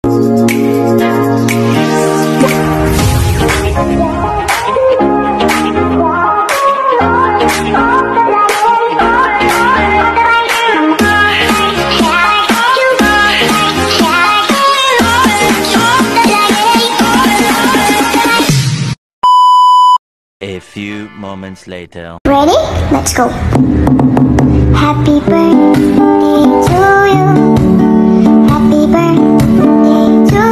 A few moments later. Ready? Let's go. Happy birthday to you. Happy birthday to you.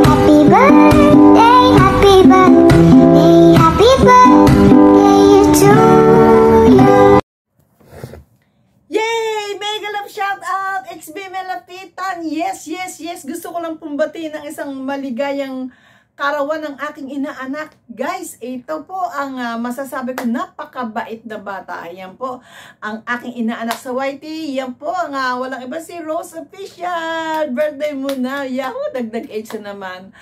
Happy birthday, happy birthday, happy birthday to you. Yay! Mega love shout out! XB Melapitan! Yes, yes, yes! Gusto ko lang pumbatiin ng isang maligayang karawan ng aking inaanak. Guys, ito po ang masasabi ko, napakabait na bata. Ayan po ang aking inaanak sa YT. Yan po ang walang iba si Rose Official. Birthday mo na. Yahoo! Dagdag age na naman.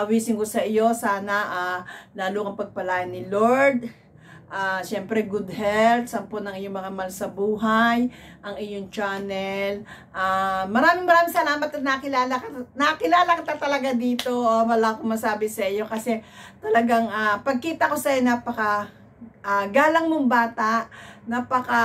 Wishing ko sa iyo, sana lalo kang pagpalain ni Lord. Siyempre, good health, sampo ng iyong mga mahal sa buhay, ang iyong channel. Maraming salamat at nakilala ka talaga dito. Wala akong masabi sa iyo kasi talagang pagkita ko sa iyo, napaka galang mong bata, napaka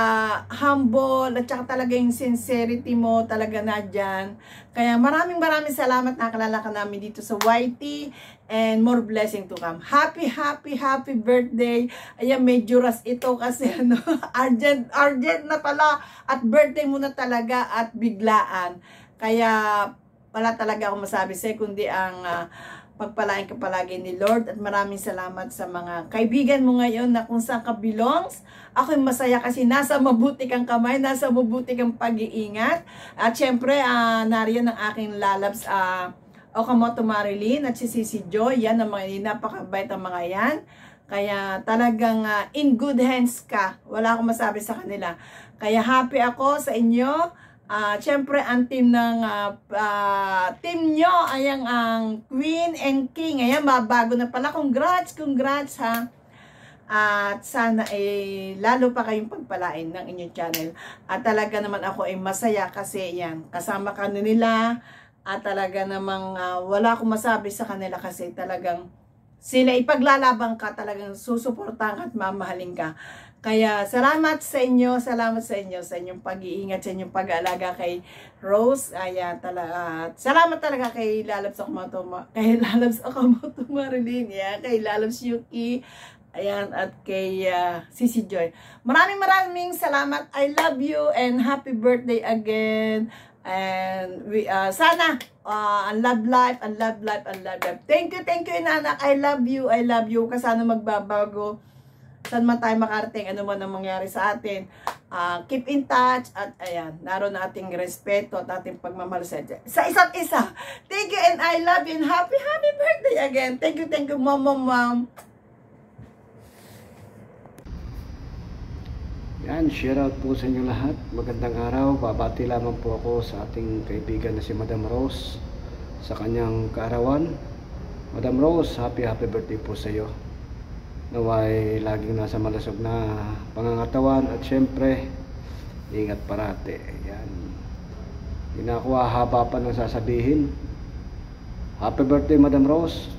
humble, at saka talaga yung sincerity mo talaga na dyan. Kaya maraming salamat, nakilala ka namin dito sa YT, and more blessing to come. Happy birthday. Ayan, medyo ras ito kasi urgent na pala, at birthday mo na talaga at biglaan. Kaya wala talaga akong masabi sa'yo kundi ang pagpalain ka palagi ni Lord, at maraming salamat sa mga kaibigan mo ngayon na kung saan ka belongs. Ako'y masaya kasi nasa mabuti kang kamay, nasa mabuti kang pag-iingat. At syempre, nariyan ang aking lalabs, Okamoto Marilyn at si Sisi Joy. Yan ang mga napakabait ang mga yan. Kaya talagang in good hands ka. Wala akong masabi sa kanila. Kaya happy ako sa inyo. Siyempre, ang team ng team nyo, ayan ang Queen and King. Ayan, mabago na pala. Congrats ha. At sana lalo pa kayong pagpalain ng inyong channel. At talaga naman ako ay masaya kasi yan, kasama ka nila. At talaga namang wala akong masabi sa kanila kasi talagang sila ipaglalaban ka, talagang susuportahan at mamahalin ka. Kaya salamat sa inyo sa inyong pag-iingat, sa inyong pag-aalaga kay Rose. Ayan, salamat talaga kay Lalabs Okamoto Marilyn, kay Lalabs Yuki, ayan, at kay Sisi Joy. Maraming salamat. I love you and happy birthday again. And we sana ang love life. Thank you inanak. I love you. Kasana magbabago. Saan man tayo makarating, ano man ang mangyari sa atin. Keep in touch at ayan, naroon na ating respeto at ating pagmamahal sa isa't isa. Thank you and I love you and happy birthday again. Thank you mom. Yan, shout out po sa inyo lahat. Magandang araw. Babati lamang po ako sa ating kaibigan na si Madam Rose sa kanyang kaarawan. Madam Rose, happy birthday po sa iyo. Naway laging nasa malusog na pangangatawan at syempre ingat parati. Yan. Hindi na ako hahaba pa ng sasabihin. Happy birthday Madam Rose.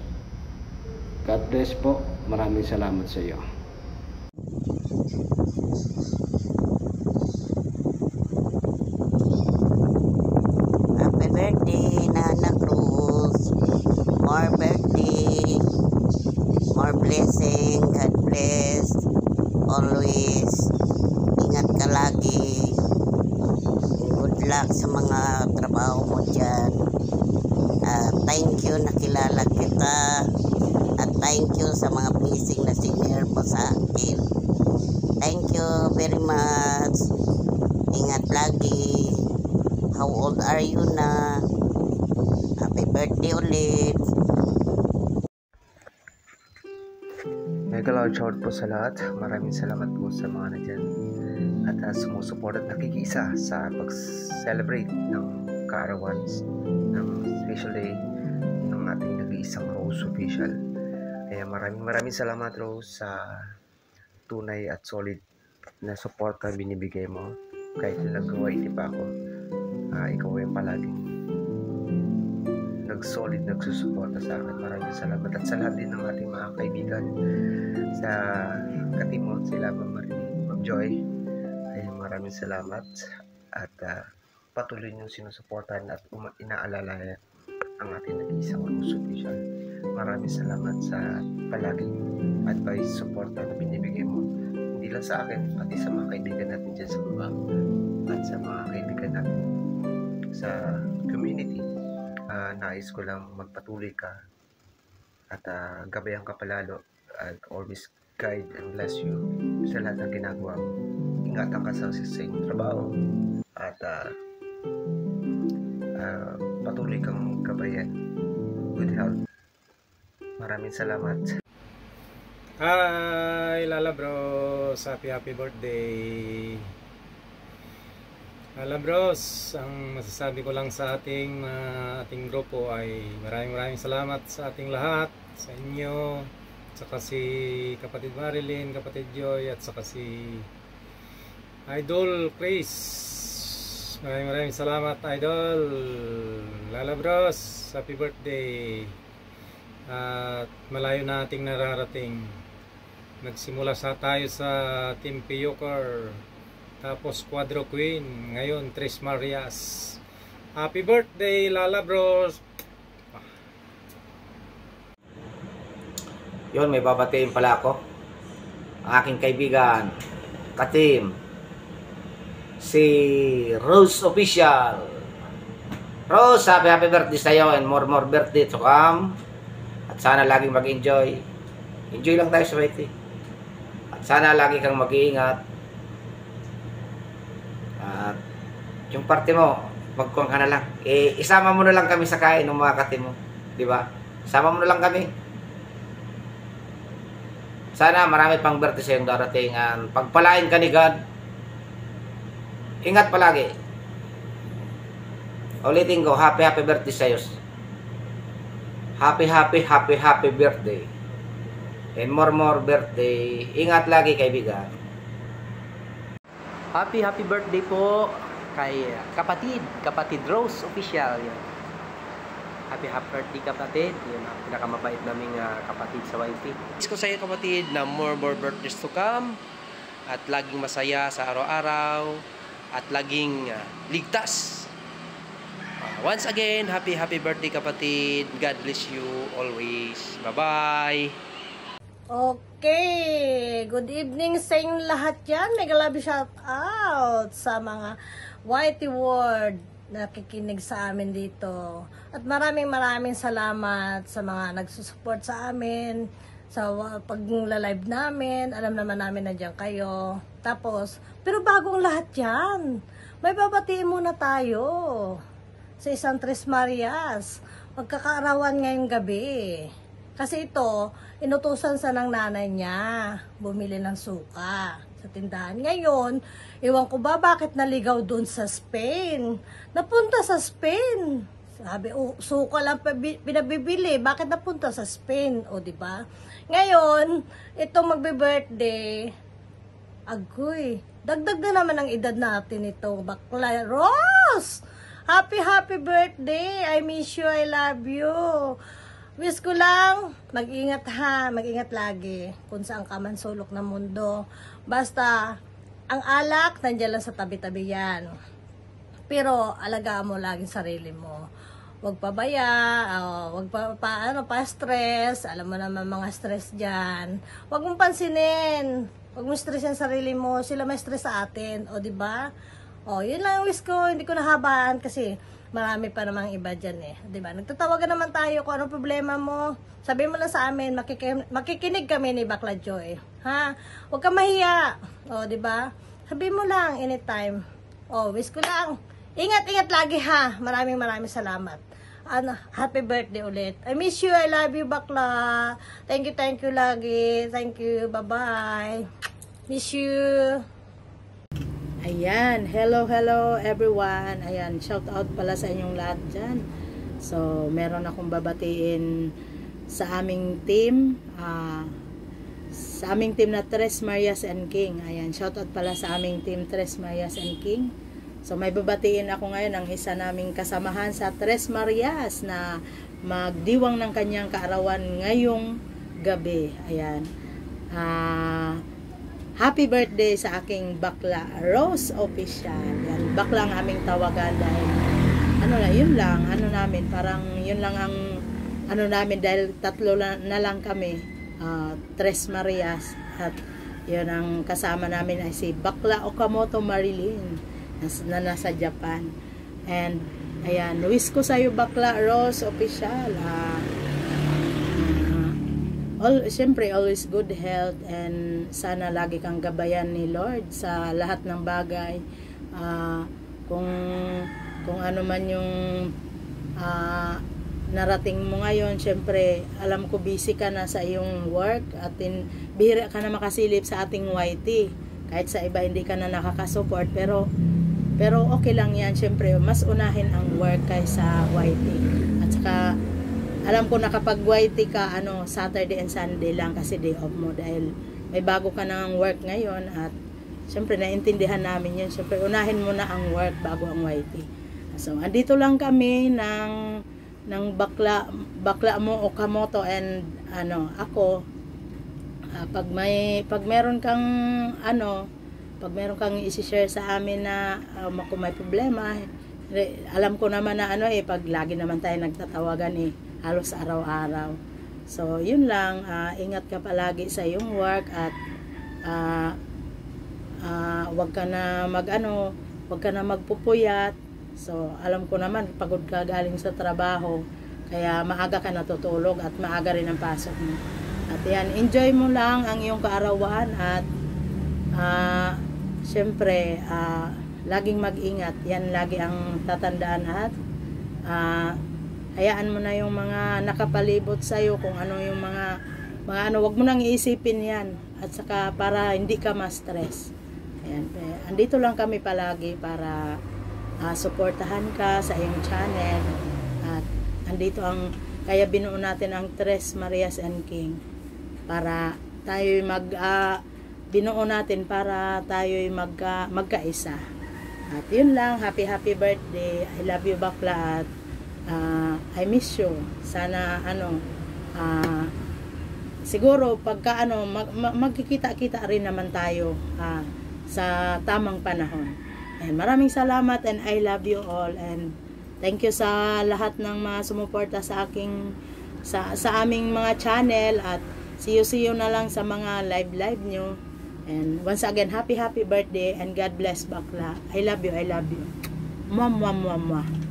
God bless po. Maraming salamat sa iyo. Happy birthday, Nana Cruz. More birthday. More blessing. God bless. Always. Ingat ka lagi. Good luck sa mga trabaho mo dyan. Thank you, nakilala kita. At thank you sa mga blessing na senior mo sa akin. Thank you very much. Ingat lagi. How old are you na? Happy birthday ulit. Mega loud shout po sa lahat. Maraming salamat po sa mga nandyan at sumusuport at nakikisa sa pag-celebrate ng kaarawan ng special day ng ating nag-iisang Rose Official. Kaya maraming salamat Rose sa tunay at solid na support na binibigay mo kahit nung nag-YT pa ako. Ikaw ay palaging solid nagsusuporta sa akin. Maraming salamat. At sa lahat din ng ating mga kaibigan sa Katimon, sila Ma'am Joy, ay maraming salamat. At patuloy niyong sinusuportahan at inaalala ang ating nag-iisang Rose Official. Maraming salamat sa palaging advice, suporta na binibigay mo. Hindi lang sa akin, pati sa mga kaibigan natin dyan sa baba at sa mga kaibigan natin sa community. Nais ko lang magpatuloy ka at gabayan ka palalo at always guide and bless you sa lahat ng ginagawa mo. Ingatan ka sa inyong trabaho at patuloy kang gabayan. Good health. Maraming salamat. Hi Lala Bros, happy birthday. Lala Bros, ang masasabi ko lang sa ating grupo ay maraming salamat sa ating lahat, sa inyo, saka si kapatid Marilyn, kapatid Joy, at saka si Idol Chris. Maraming salamat, Idol. Lala Bros, happy birthday. At malayo na ating nararating. Nagsimula tayo sa Team Piyokar, tapos Quadro Queen, ngayon Tres Marias. Happy birthday Lala Bros. Yun, may babatiin pala ako. Ang aking kaibigan, ka-team, si Rose Official. Rose, happy birthday sa'yo and more birthday to come. At sana laging mag-enjoy. Enjoy lang tayo sa birthday. At sana lagi kang mag-iingat. At yung parte mo, magkuhan ka na lang. Isama mo na lang kami sa kain ng mga ka-team mo. Diba? Isama mo na lang kami. Sana marami pang birthday sa iyong darating. Pagpalain ka ni God. Ingat palagi. Ulitin ko, happy birthday sa iyo. Happy birthday. And more birthday. Ingat lagi kaibigan. Happy birthday po kay kapatid Rose Official. Yan. Happy birthday kapatid. Yan ang pinakamabait naming kapatid sa YT. Wish ko sa iyo kapatid na more birthdays to come. At laging masaya sa araw-araw. At laging ligtas. Once again, happy birthday kapatid. God bless you always. Bye-bye. Okay, good evening sa inyong lahat yan. Mega love shout out sa mga YT World na nakikinig sa amin dito. At maraming salamat sa mga nagsusupport sa amin, sa pag-live namin. Alam naman namin na dyan kayo. Tapos, pero bagong lahat yan, may babatiin muna tayo sa isang Tres Marias. Magkakaarawan ngayong gabi. Kasi ito, inutusan sa ng nanay niya, bumili ng suka sa tindahan. Ngayon, iwan ko ba bakit naligaw dun sa Spain? Napunta sa Spain. Sabi, suka lang pinabibili. Bakit napunta sa Spain? O, diba? Ngayon, itong magbe-birthday, agoy, dagdag na naman ang edad natin ito. Bakla, Rose! Happy birthday! I miss you, I love you. Wish ko lang, mag-ingat ha, mag-ingat lagi kung saan ka man sulok ng mundo. Basta, ang alak, nandiyan lang sa tabi-tabi yan. Pero, alagaan mo laging sarili mo. Huwag pabaya, huwag pa-stress. Alam mo naman mga stress dyan. Huwag mong pansinin. Huwag mo stress ang sarili mo. Sila may stress sa atin. O, diba? O, yun lang ang wish ko. Hindi ko nahabaan kasi marami pa namang iba dyan eh. Diba? Nagtatawagan naman tayo kung anong problema mo. Sabi mo lang sa amin, makikinig kami ni Bakla Joy. Ha? Huwag ka mahiya. O, diba? Sabi mo lang anytime. O, wish ko lang. Ingat lagi ha. Maraming salamat. Happy birthday ulit. I miss you. I love you, Bakla. Thank you lagi. Thank you. Bye-bye. Miss you. Ayan, hello everyone. Ayan, shout out pala sa inyong lahat dyan. So, meron akong babatiin sa aming team. Sa aming team na Tres Marias and King. Ayan, shout out pala sa aming team Tres Marias and King. So, may babatiin ako ngayon ng isa naming kasamahan sa Tres Marias na magdiwang ng kanyang kaarawan ngayong gabi. Ayan. Happy birthday sa aking bakla, Rose Official. Yan, bakla ang aming tawagan dahil yun lang, namin, parang yun lang ang namin dahil tatlo na lang kami, Tres Marias, at yun ang kasama namin ay si Bakla Okamoto Marilyn na nasa Japan. And ayan, wish ko sa'yo Bakla Rose Official, siyempre always good health, and sana lagi kang gabayan ni Lord sa lahat ng bagay. Kung ano man yung narating mo ngayon, siyempre alam ko busy ka na sa iyong work at bihira ka na makasilip sa ating YT. Kahit sa iba hindi ka na nakakasupport, pero okay lang yan. Siyempre mas unahin ang work kaysa YT. At saka alam ko na kapag YT ka, Saturday and Sunday lang kasi day off mo dahil may bago ka ng work ngayon, at siyempre naintindihan namin yun. Siyempre unahin mo na ang work bago ang YT. So andito lang kami ng bakla mo Okamoto and ako. Pag meron kang i-share sa amin na kung may problema, alam ko naman na pag lagi naman tayo nagtatawagan halos araw-araw. So yun lang, ingat ka palagi sa iyong work, at wag ka na magpupuyat. So alam ko naman pagod ka galing sa trabaho, kaya maaga ka natutulog at maaga rin ang pasok mo. At yan, enjoy mo lang ang iyong kaarawan, at syempre laging mag-ingat. Yan lagi ang tatandaan, at hayaan mo na yung mga nakapalibot sa'yo, kung ano yung mga wag mo nang iisipin yan, at saka para hindi ka ma-stress. Ayan, andito lang kami palagi para suportahan ka sa iyong channel, at andito kaya binuo natin ang Tres Marias and King para tayo binuo natin para tayo magkaisa. At yun lang, happy birthday, I love you Bakla, at I miss you. Sana siguro pagka magkikita-kita rin naman tayo sa tamang panahon. And maraming salamat, and I love you all, and thank you sa lahat ng mga sumuporta sa aming mga channel, at see you na lang sa mga live nyo. And once again, happy birthday, and God bless Bakla. I love you. Mwah, mwah, mwah, mwah.